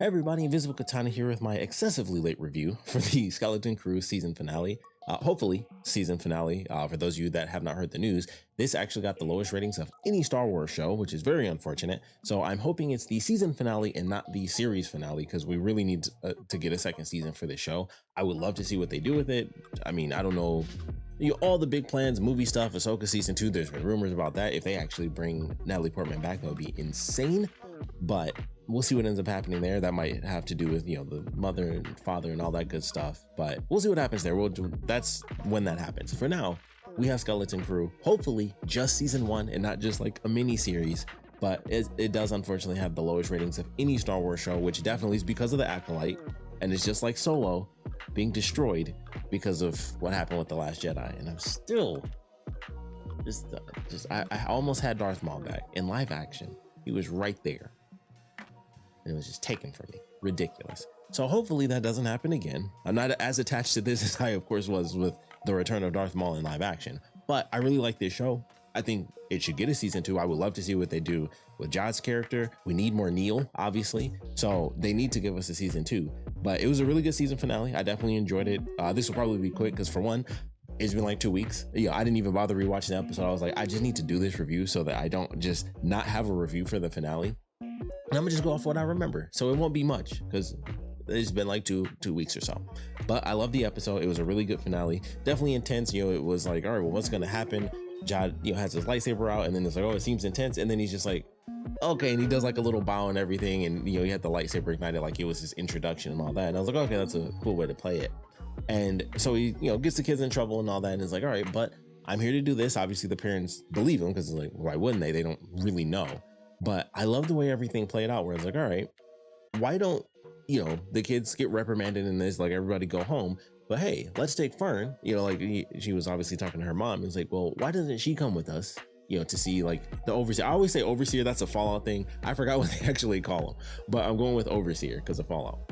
Hey everybody, Invisiblekatana here with my excessively late review for the Skeleton Crew season finale. Hopefully, season finale. For those of you that have not heard the news, this actually got the lowest ratings of any Star Wars show, which is very unfortunate. So I'm hoping it's the season finale and not the series finale, because we really need to get a second season for this show. I would love to see what they do with it. I mean, I don't know. All the big plans, movie stuff, Ahsoka season 2, there's been rumors about that. If they actually bring Natalie Portman back, that would be insane. But we'll see what ends up happening there. That might have to do with, the mother and father and all that good stuff. But we'll see what happens there. That's when that happens. For now, we have Skeleton Crew. Hopefully, just season 1 and not just like a mini series. But it does unfortunately have the lowest ratings of any Star Wars show, which definitely is because of the Acolyte. And it's just like Solo being destroyed because of what happened with The Last Jedi. And I'm still I almost had Darth Maul back in live action. He was right there and it was just taken from me. Ridiculous. So hopefully that doesn't happen again. I'm not as attached to this as I of course was with the return of Darth Maul in live action, but I really like this show. I think it should get a season 2. I would love to see what they do with Jod's character. We need more Neil, obviously, so they need to give us a season 2. But it was a really good season finale. I definitely enjoyed it. This will probably be quick because, for one, it's been like 2 weeks. I didn't even bother rewatching the episode. I was like, I just need to do this review so that I don't just not have a review for the finale. And I'm gonna just go off what I remember. So it won't be much because it's been like two weeks or so. But I love the episode. It was a really good finale. Definitely intense. It was like, all right, well, what's gonna happen? Jod, has his lightsaber out, and then it's like, oh, it seems intense, and then he's just like, okay, and he does like a little bow and everything, and he had the lightsaber ignited like it was his introduction and all that. And I was like, okay, that's a cool way to play it. And so he, gets the kids in trouble and all that, and it's like, all right, but I'm here to do this. Obviously, the parents believe him because it's like, why wouldn't they? They don't really know. But I love the way everything played out, where it's like, all right, why don't the kids get reprimanded in this? Like, everybody go home. But hey, let's take Fern. She was obviously talking to her mom. It's like, well, why doesn't she come with us? To see like the overseer. I always say overseer. That's a Fallout thing. I forgot what they actually call him, but I'm going with overseer because of Fallout.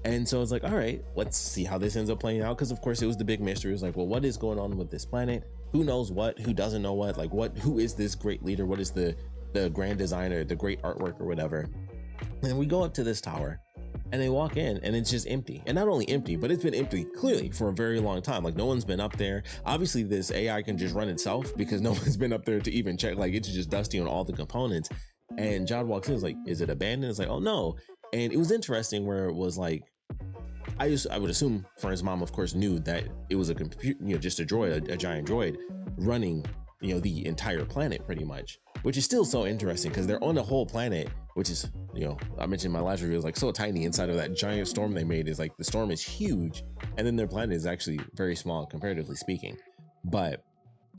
And so it's like, all right, let's see how this ends up playing out. Because of course it was the big mystery. It was like, well, what is going on with this planet? Who knows what? Who doesn't know what? Like, who is this great leader? What is the grand designer, the great artwork or whatever? And we go up to this tower. And they walk in and it's just empty. And not only empty, but it's been empty clearly for a very long time. Like, no one's been up there. Obviously this AI can just run itself because no one's been up there to even check. Like, it's just dusty on all the components. And Jod walks in, is like, is it abandoned? It's like, oh no. And it was interesting where it was like, I would assume Fern's mom of course knew that it was a computer, just a droid, a giant droid running, the entire planet pretty much, which is still so interesting because they're on the whole planet, which is, I mentioned in my last review, is like so tiny inside of that giant storm they made. Is like, the storm is huge and then their planet is actually very small comparatively speaking. But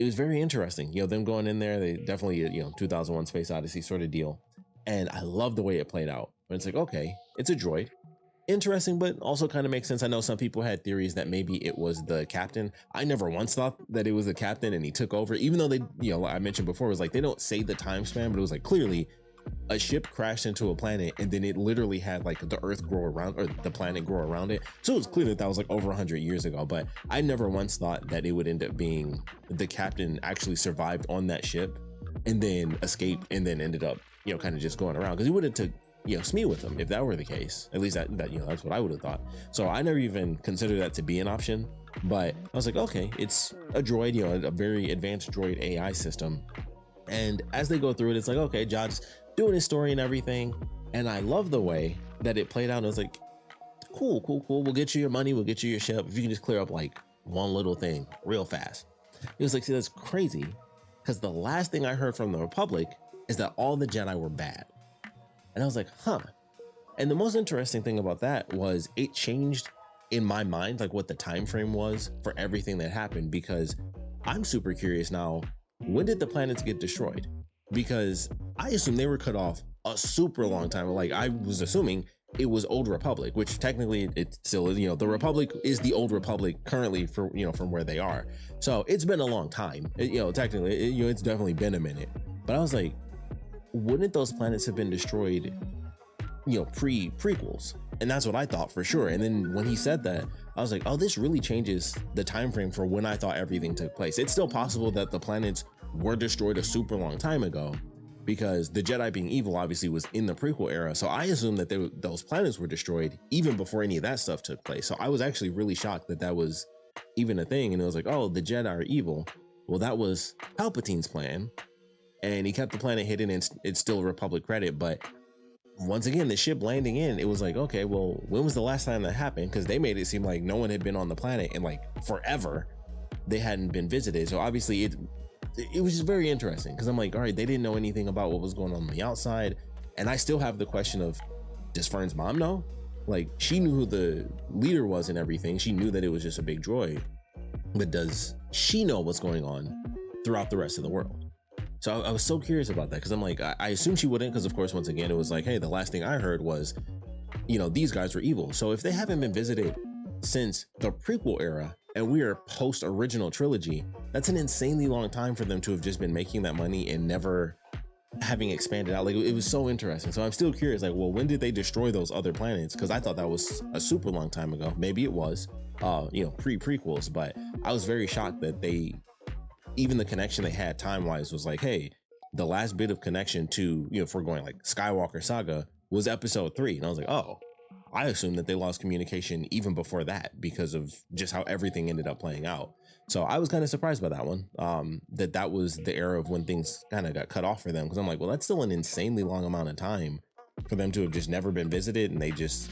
it was very interesting, them going in there. They definitely, 2001 Space Odyssey sort of deal. And I love the way it played out. But it's like, okay, it's a droid. Interesting, but also kind of makes sense. I know some people had theories that maybe it was the captain. I never once thought that it was the captain and he took over, even though they, I mentioned before, it was like, they don't say the time span, but it was like, clearly a ship crashed into a planet and then it literally had like the earth grow around, or the planet grow around it. So it was clear that was like over 100 years ago, but I never once thought that it would end up being the captain actually survived on that ship and then escaped and then ended up, kind of just going around, because he would have took Smee with them if that were the case. At least that that's what I would have thought. So I never even considered that to be an option, but I was like, okay, it's a droid, a very advanced droid AI system. And as they go through it, it's like, okay, Jod's doing his story and everything. And I love the way that it played out. I was like, cool. We'll get you your money. We'll get you your ship. If you can just clear up like one little thing real fast. It was like, see, that's crazy. Because the last thing I heard from the Republic is that all the Jedi were bad. And I was like, huh. And the most interesting thing about that was it changed in my mind, like what the time frame was for everything that happened, because I'm super curious now, when did the planets get destroyed? Because I assume they were cut off a super long time. Like, I was assuming it was Old Republic, which technically it still is, the Republic is the Old Republic currently for, from where they are. So it's been a long time, technically, it's definitely been a minute. But I was like, wouldn't those planets have been destroyed, prequels? And that's what I thought for sure. And then when he said that, I was like, oh, this really changes the time frame for when I thought everything took place. It's still possible that the planets were destroyed a super long time ago, because the Jedi being evil obviously was in the prequel era. So I assumed that those planets were destroyed even before any of that stuff took place. So I was actually really shocked that that was even a thing. And it was like, oh, the Jedi are evil. Well, that was Palpatine's plan. And he kept the planet hidden, and it's still Republic credit. But once again, the ship landing in, it was like, okay, well, when was the last time that happened? Because they made it seem like no one had been on the planet in like forever. They hadn't been visited. So obviously it was just very interesting, because I'm like, all right, they didn't know anything about what was going on the outside. And I still have the question of, does Fern's mom know? Like, she knew who the leader was and everything. She knew that it was just a big droid. But does she know what's going on throughout the rest of the world? So I was so curious about that, because I'm like, I assume she wouldn't, because of course, once again, it was like, hey, the last thing I heard was, you know, these guys were evil. So if they haven't been visited since the prequel era, and we are post original trilogy, that's an insanely long time for them to have just been making that money and never having expanded out. Like, it was so interesting. So I'm still curious, like, well, when did they destroy those other planets? Because I thought that was a super long time ago. Maybe it was, you know, prequels, but I was very shocked that even the connection they had time-wise was like, hey, the last bit of connection to, you know, if we're going like Skywalker saga, was episode 3. And I was like, oh, I assumed that they lost communication even before that, because of just how everything ended up playing out. So I was kind of surprised by that one, that was the era of when things kind of got cut off for them. Because I'm like, well, that's still an insanely long amount of time for them to have just never been visited. And they just,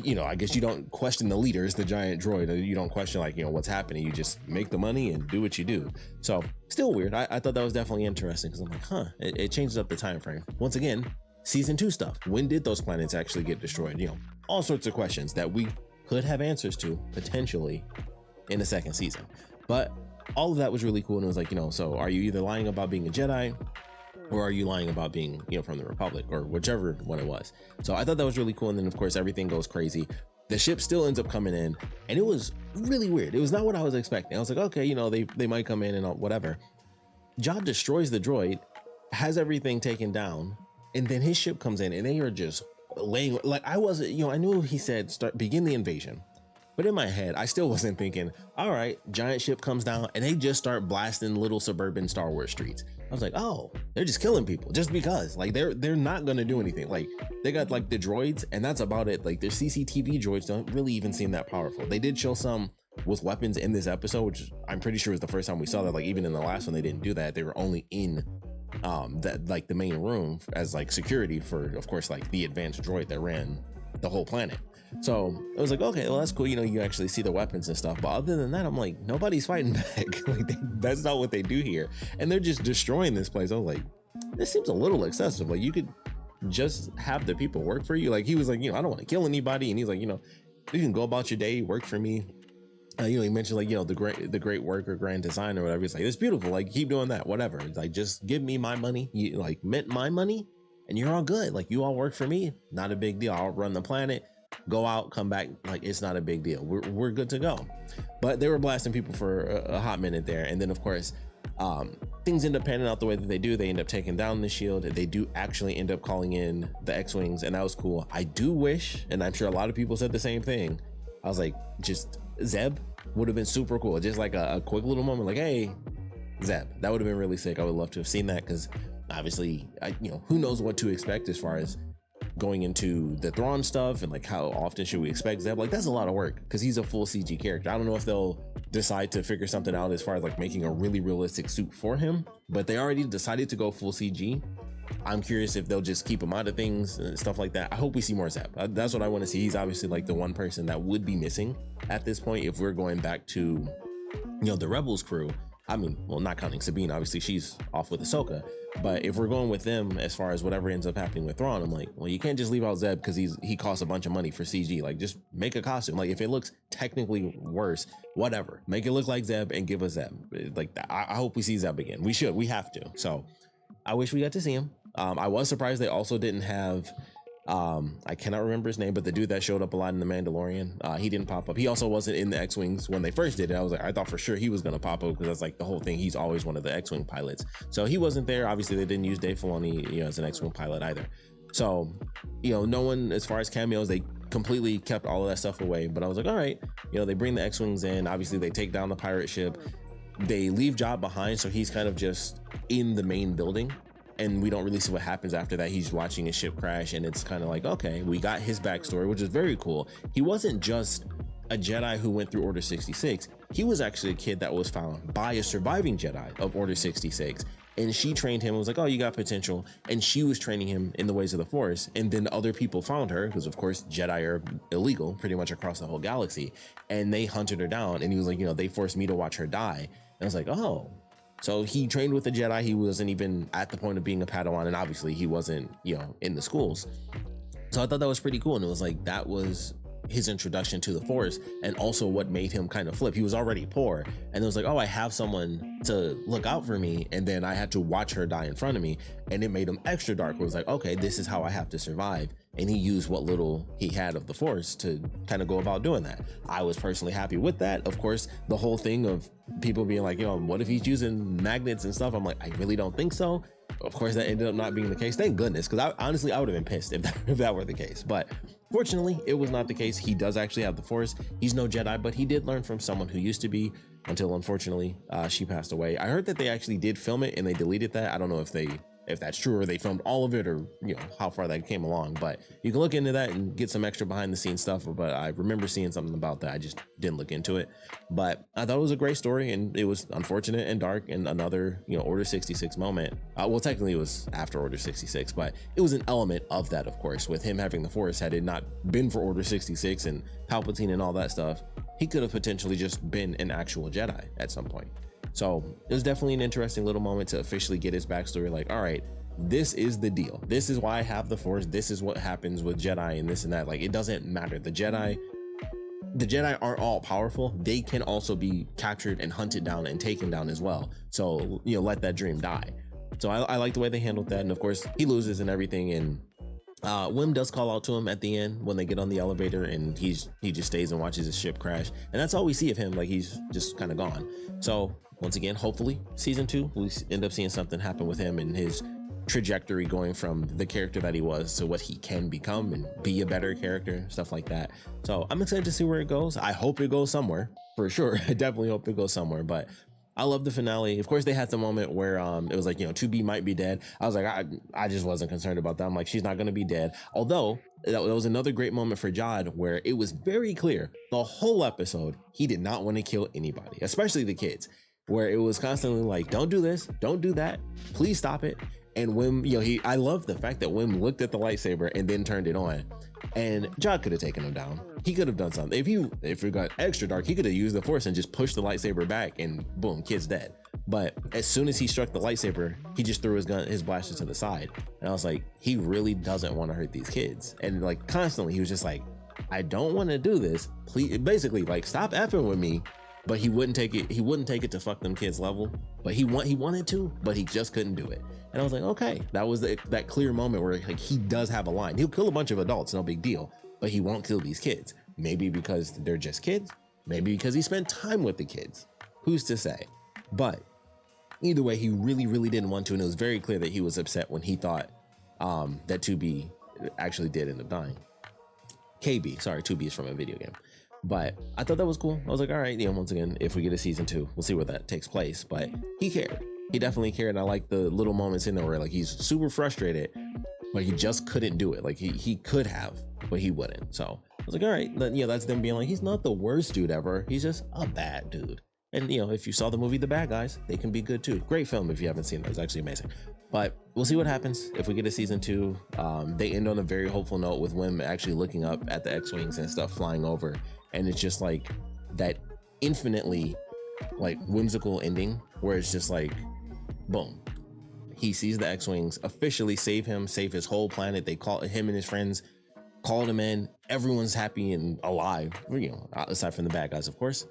you know, I guess you don't question the leaders, the giant droid. You don't question, like, you know, what's happening. You just make the money and do what you do. So still weird. I thought that was definitely interesting, because I'm like, huh, it changes up the time frame. Once again, season 2 stuff. When did those planets actually get destroyed? You know, all sorts of questions that we could have answers to potentially in the second season. But all of that was really cool. And it was like, you know, so are you either lying about being a Jedi, or are you lying about being, you know, from the Republic, or whichever one it was? So I thought that was really cool. And then of course, everything goes crazy. The ship still ends up coming in, and it was really weird. It was not what I was expecting. I was like, okay, you know, they might come in and whatever. Jod destroys the droid, has everything taken down, and then his ship comes in, and they are just laying, like, I wasn't, you know, I knew he said begin the invasion. But in my head, I still wasn't thinking, all right, giant ship comes down and they just start blasting little suburban Star Wars streets. I was like, oh, they're just killing people just because, like, they're not going to do anything. Like, they got like the droids, and that's about it. Like, their CCTV droids don't really even seem that powerful. They did show some with weapons in this episode, which I'm pretty sure was the first time we saw that. Like, even in the last one, they didn't do that. They were only in that, like, the main room as like security for, of course, like the advanced droid that ran the whole planet. So I was like, okay, well, that's cool. You know, you actually see the weapons and stuff. But other than that, I'm like, nobody's fighting back. Like, that's not what they do here. And they're just destroying this place. I was like, this seems a little excessive. Like, you could just have the people work for you. Like, he was like, you know, I don't want to kill anybody. And he's like, you know, you can go about your day, work for me. You know, he mentioned, like, you know, the great work or grand design or whatever. He's like, it's beautiful. Like, keep doing that, whatever. It's like, just give me my money. You like mint my money and you're all good. Like, you all work for me. Not a big deal. I'll run the planet. Go out, come back, like, it's not a big deal. We're good to go. But they were blasting people for a hot minute there. And then of course, things end up panning out the way that they do. They end up taking down the shield. They do actually end up calling in the X-Wings, and that was cool. I do wish, and I'm sure a lot of people said the same thing, I was like, just Zeb would have been super cool. Just like a quick little moment, like, hey, Zeb, that would have been really sick. I would love to have seen that, because obviously, you know, who knows what to expect as far as going into the Thrawn stuff, and like how often should we expect Zeb? Like, that's a lot of work, because he's a full CG character. I don't know if they'll decide to figure something out as far as like making a really realistic suit for him, but they already decided to go full CG. I'm curious if they'll just keep him out of things and stuff like that. I hope we see more Zeb. That's what I want to see. He's obviously like the one person that would be missing at this point if we're going back to, you know, the Rebels crew. I mean, well, not counting Sabine, obviously she's off with Ahsoka, but if we're going with them as far as whatever ends up happening with Thrawn, I'm like, well, you can't just leave out Zeb because he costs a bunch of money for CG. Like, just make a costume. Like, if it looks technically worse, whatever, make it look like Zeb and give us Zeb. Like, I hope we see Zeb again. We have to. So I wish we got to see him. I was surprised they also didn't have, I cannot remember his name, but the dude that showed up a lot in The Mandalorian, he didn't pop up. He also wasn't in the X-Wings when they first did it. I was like, I thought for sure he was going to pop up, because that's like the whole thing. He's always one of the X-Wing pilots. So he wasn't there. Obviously they didn't use Dave Filoni, you know, as an X-Wing pilot either. So, you know, no one, as far as cameos, they completely kept all of that stuff away. But I was like, all right, you know, they bring the X-Wings in. Obviously they take down the pirate ship. They leave Jod behind, so he's kind of just in the main building. and we don't really see what happens after that. He's watching his ship crash, and it's kind of like, okay, we got his backstory, which is very cool. He wasn't just a Jedi who went through Order 66. He was actually a kid that was found by a surviving Jedi of Order 66, and she trained him and was like, oh, you got potential, and she was training him in the ways of the Force. And then other people found her, because of course Jedi are illegal pretty much across the whole galaxy, and they hunted her down, and he was like, they forced me to watch her die. And I was like, oh, so he trained with the Jedi. He wasn't even at the point of being a Padawan, and obviously he wasn't in the schools. So I thought that was pretty cool, and it was like, that was his introduction to the Force, and also what made him kind of flip. He was already poor, and it was like, oh, I have someone to look out for me, and then I had to watch her die in front of me, and it made him extra dark, where it was like, okay, this is how I have to survive. And he used what little he had of the Force to kind of go about doing that. I was personally happy with that. Of course, the whole thing of people being like, what if he's using magnets and stuff? I'm like, I really don't think so. Of course, that ended up not being the case. Thank goodness, because honestly, I would have been pissed if that were the case. But fortunately, it was not the case. He does actually have the Force. He's no Jedi, but he did learn from someone who used to be, until unfortunately she passed away. I heard that they actually did film it and they deleted that. I don't know if that's true, or they filmed all of it, or how far that came along, but you can look into that and get some extra behind the scenes stuff. But I remember seeing something about that. I just didn't look into it, but I thought it was a great story, and it was unfortunate and dark, and another Order 66 moment. Well, technically it was after Order 66, but it was an element of that, of course, with him having the Force. Had it not been for Order 66 and Palpatine and all that stuff, he could have potentially just been an actual Jedi at some point. So it was definitely an interesting little moment to officially get his backstory. Like, all right, this is the deal. This is why I have the Force. This is what happens with Jedi and this and that. Like, it doesn't matter. The Jedi aren't all powerful. They can also be captured and hunted down and taken down as well. So, let that dream die. So I like the way they handled that. And of course he loses and everything. And Wim does call out to him at the end when they get on the elevator, and he just stays and watches his ship crash. And that's all we see of him. Like, he's just kind of gone. So once again, hopefully season 2, we end up seeing something happen with him and his trajectory going from the character that he was to what he can become and be a better character, stuff like that. So I'm excited to see where it goes. I hope it goes somewhere, for sure. I definitely hope it goes somewhere. But I love the finale. Of course, they had the moment where it was like, 2B might be dead. I was like, I just wasn't concerned about that. I'm like, she's not going to be dead. Although that was another great moment for Jod, where it was very clear the whole episode he did not want to kill anybody, especially the kids, where it was constantly like, don't do this, don't do that, please stop it. And Wim, I love the fact that Wim looked at the lightsaber and then turned it on, and Jod could have taken him down. He could have done something. If it got extra dark, he could have used the Force and just pushed the lightsaber back, and boom, kid's dead. But as soon as he struck the lightsaber, he just threw his blaster to the side. And I was like, he really doesn't want to hurt these kids. And like constantly, he was just like, I don't want to do this. Please, basically, like, stop effing with me. But he wouldn't take it. He wouldn't take it to fuck them kids level. But he wanted to, but he just couldn't do it. And I was like, okay, that was that clear moment where like he does have a line. He'll kill a bunch of adults, no big deal. But he won't kill these kids. Maybe because they're just kids. Maybe because he spent time with the kids. Who's to say? But either way, he really, really didn't want to. And it was very clear that he was upset when he thought that 2B actually did end up dying. 2B is from a video game. But I thought that was cool. I was like, all right, once again, if we get a season 2, we'll see where that takes place. But he cared. He definitely cared. And I like the little moments in there where like he's super frustrated, but he just couldn't do it. Like he could have, but he wouldn't. So I was like, all right, that's them being like, he's not the worst dude ever. He's just a bad dude. And if you saw the movie The Bad Guys, they can be good too. Great film if you haven't seen it. It's actually amazing. But we'll see what happens if we get a season 2. They end on a very hopeful note with Wim actually looking up at the X-Wings and stuff flying over. And it's just like that infinitely like whimsical ending where it's just like, boom. He sees the X-Wings officially save his whole planet. They call him and his friends, called him in. Everyone's happy and alive, aside from the bad guys, of course.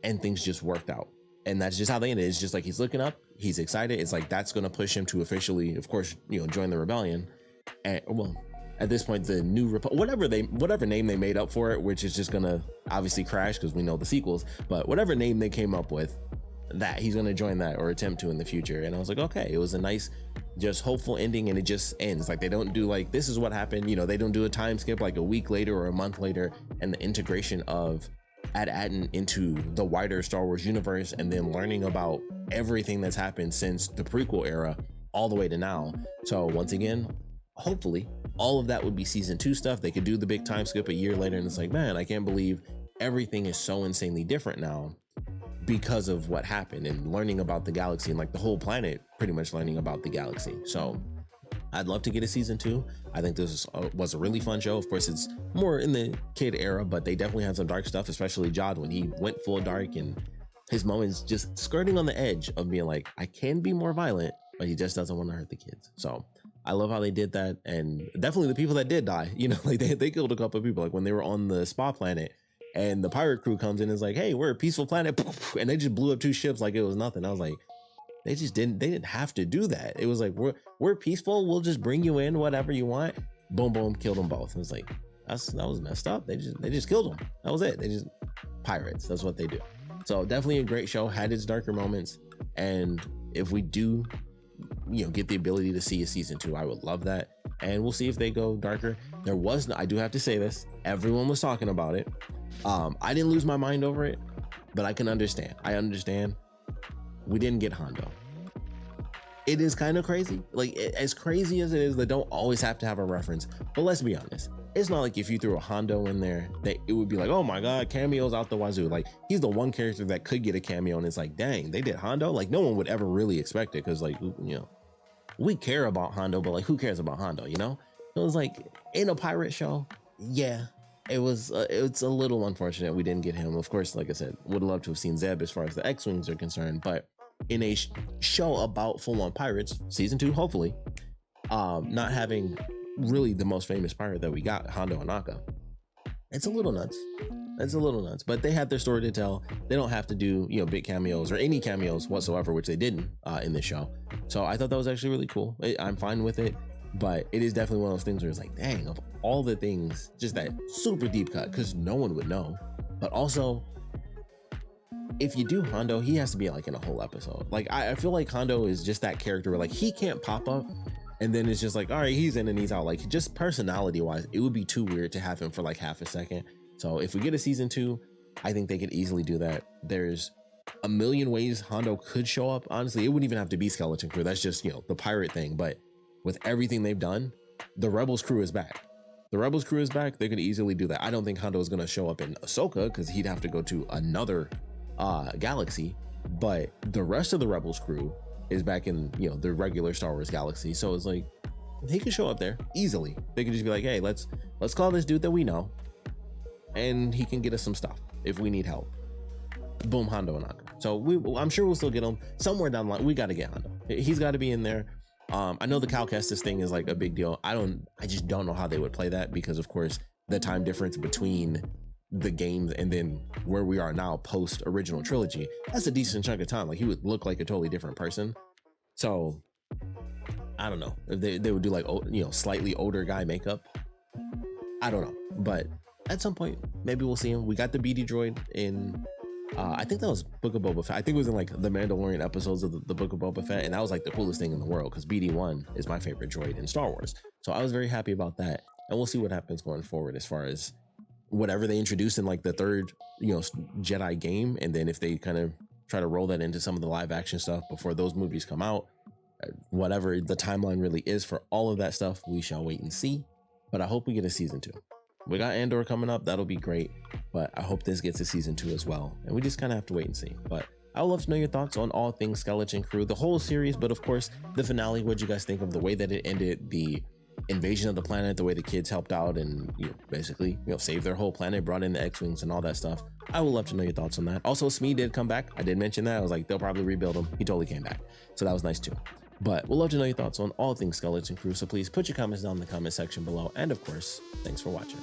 And things just worked out. And that's just how they ended. It's just like he's looking up, he's excited. It's like that's going to push him to officially, of course, join the rebellion. And well, at this point, the new whatever name they made up for it, which is just going to obviously crash because we know the sequels. But whatever name they came up with, that he's going to join that or attempt to in the future. And I was like, okay, it was a nice, just hopeful ending, and it just ends. Like they don't do like this is what happened. They don't do a time skip like a week later or a month later, and the integration of Ad-Aden into the wider Star Wars universe, and then learning about everything that's happened since the prequel era. all the way to now. So once again, hopefully all of that would be season 2 stuff. They could do the big time skip a year later, and it's like, man, I can't believe everything is so insanely different now because of what happened, and learning about the galaxy, and like the whole planet pretty much learning about the galaxy. So I'd love to get a season 2. I think this was a really fun show. Of course, it's more in the kid era, but they definitely had some dark stuff, especially Jod when he went full dark, and his moments just skirting on the edge of being like, I can be more violent, but he just doesn't want to hurt the kids. So I love how they did that. And definitely the people that did die, you know, like they killed a couple of people, like when they were on the spa planet and the pirate crew comes in and is like, hey, we're a peaceful planet, and they just blew up 2 ships like it was nothing. I was like, they didn't have to do that. It was like, we're peaceful, we'll just bring you in, whatever you want. Boom, boom, killed them both. It was like, that was messed up. They just killed them. That was it. They just pirates. That's what they do. So definitely a great show, had its darker moments. And if we do, you know, get the ability to see a season 2, I would love that. And we'll see if they go darker. There was no, I do have to say this, everyone was talking about it. I didn't lose my mind over it, but I can understand. I understand. We didn't get Hondo. It is kind of crazy. Like, as crazy as it is, they don't always have to have a reference. But let's be honest, it's not like if you threw a Hondo in there, that it would be like, oh my God, cameos out the wazoo. Like, he's the one character that could get a cameo, and it's like, dang, they did Hondo? Like, no one would ever really expect it, because, like, you know, we care about Hondo, but like, who cares about Hondo, you know? It was like, in a pirate show, yeah, it's a little unfortunate we didn't get him. Of course, like I said, would love to have seen Zeb as far as the X-Wings are concerned, but in a show about full-on pirates, season 2, hopefully, not having really the most famous pirate that we got, Hondo Ohnaka, it's a little nuts. It's a little nuts, but they had their story to tell. They don't have to do, you know, big cameos or any cameos whatsoever, which they didn't in this show. So I thought that was actually really cool. I'm fine with it, but it is definitely one of those things where it's like, dang, of all the things, just that super deep cut, because no one would know. But also, if you do Hondo, he has to be like in a whole episode. Like, I feel like Hondo is just that character where like he can't pop up and then it's just like, all right, he's in and he's out. Like, just personality wise, it would be too weird to have him for like half a second. So if we get a season 2, I think they could easily do that. There's a million ways Hondo could show up. Honestly, it wouldn't even have to be Skeleton Crew. That's just, you know, the pirate thing. But with everything they've done, the Rebels crew is back. The Rebels crew is back. They could easily do that. I don't think Hondo is going to show up in Ahsoka, because he'd have to go to another galaxy. But the rest of the Rebels crew is back in, you know, the regular Star Wars galaxy. So it's like, he could show up there easily. They could just be like, hey, let's call this dude that we know, and he can get us some stuff if we need help. Boom, Hondo Ohnaka. So I'm sure we'll still get him somewhere down the line. We got to get Hondo. He's got to be in there. I know the Cal Kestis thing is like a big deal. I just don't know how they would play that, because of course the time difference between the games and then where we are now post original trilogy, that's a decent chunk of time. Like, he would look like a totally different person. So I don't know if they would do like, you know, slightly older guy makeup. I don't know, but at some point maybe we'll see him. We got the BD droid in I think that was Book of Boba Fett. I think it was in like the Mandalorian episodes of the Book of Boba Fett, and that was like the coolest thing in the world, because BD1 is my favorite droid in Star Wars. So I was very happy about that, and we'll see what happens going forward as far as whatever they introduce in like the third, you know, Jedi game, and then if they kind of try to roll that into some of the live action stuff before those movies come out, whatever the timeline really is for all of that stuff, we shall wait and see. But I hope we get a season 2. We got Andor coming up, that'll be great, but I hope this gets a season 2 as well, and we just kind of have to wait and see. But I would love to know your thoughts on all things Skeleton Crew, the whole series, but of course the finale. What'd you guys think of the way that it ended, the invasion of the planet, the way the kids helped out and, you know, basically, you know, saved their whole planet, brought in the X-Wings and all that stuff? I would love to know your thoughts on that. Also, Smee did come back. I did mention that. I was like, they'll probably rebuild him. He totally came back, so that was nice too. But we'll love to know your thoughts on all things Skeleton Crew, so please put your comments down in the comment section below, and of course, thanks for watching.